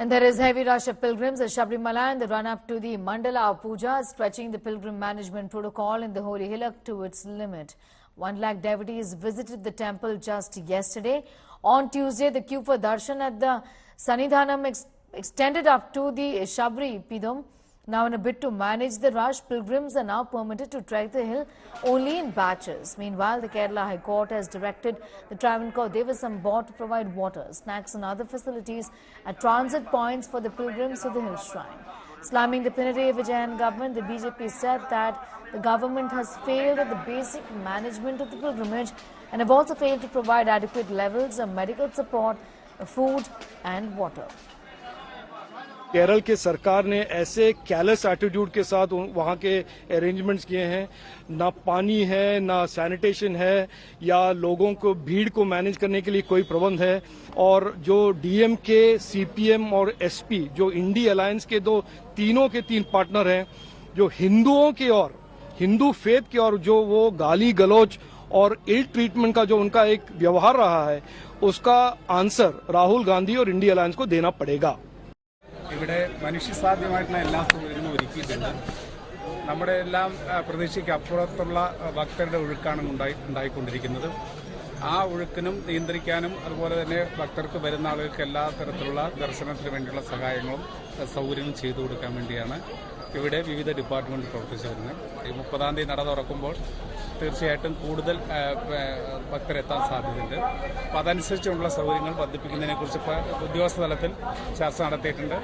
And there is heavy rush of pilgrims at Sabrimala in the run-up to the Mandala Puja, stretching the pilgrim management protocol in the Holy Hillock to its limit. 1 lakh devotees visited the temple just yesterday. On Tuesday, the queue for darshan at the Sannidhanam extended up to the Shabri Pidum. Now, in a bid to manage the rush, pilgrims are now permitted to trek the hill only in batches. Meanwhile, the Kerala High Court has directed the Travancore Devasam Board to provide water, snacks and other facilities at transit points for the pilgrims to the hill shrine. Slamming the Pinarayi Vijayan government, the BJP said that the government has failed at the basic management of the pilgrimage and have also failed to provide adequate levels of medical support, food and water. Kerala के सरकार ने ऐसे कैलेस attitude के साथ वहां के arrangements किए हैं, ना पानी है, ना सैनिटेशन है, या लोगों को भीड़ को मैनेज करने के लिए कोई प्रबंध है। और जो डीएमके, सीपीएम और एसपी जो इंडी अलायंस के तीनों के तीन पार्टनर हैं, जो हिंदुओं की और हिंदू फेथ की और जो वो गाली गलौज और इल ट्रीटमेंट का जो उनका एक व्यवहार रहा है, उसका आंसर राहुल गांधी और इंडी अलायंस को देना पड़ेगा। ഇവിടെ മനുഷ്യസാധ്യമായിട്ടുള്ള എല്ലാ സൗകര്യങ്ങളും ഒരുക്കിയിട്ടുണ്ട്. നമ്മുടെ എല്ലാം പ്രതീക്ഷയ്ക്ക് അപ്പുറത്തുള്ള ഭക്തരുടെ ഒഴുക്കാണ് ഉണ്ടായിക്കൊണ്ടിരിക്കുന്നത്. ആ ഒഴുക്കിനും നിയന്ത്രിക്കാനും അതുപോലെ തന്നെ ഭക്തർക്ക് വരുന്ന ആളുകൾക്ക് എല്ലാ തരത്തിലുള്ള ദർശനത്തിന് വേണ്ടിയുള്ള സഹായങ്ങളും സൗകര്യങ്ങളും ചെയ്തു കൊടുക്കാൻ വേണ്ടിയാണ് ഇവിടെ വിവിധ ഡിപ്പാർട്ട്മെന്റ് പ്രവർത്തിച്ചു വരുന്നത്. ഈ 30-ാം തീയതി നട തുറക്കുമ്പോൾ തീർച്ചയായിട്ടും കൂടുതൽ ഭക്തരെത്താൻ സാധ്യതയുണ്ട്. അപ്പോൾ അതനുസരിച്ചുള്ള സൗകര്യങ്ങൾ വർദ്ധിപ്പിക്കുന്നതിനെക്കുറിച്ച് ഉദ്യോഗസ്ഥ തലത്തിൽ ചർച്ച നടത്തിയിട്ടുണ്ട്.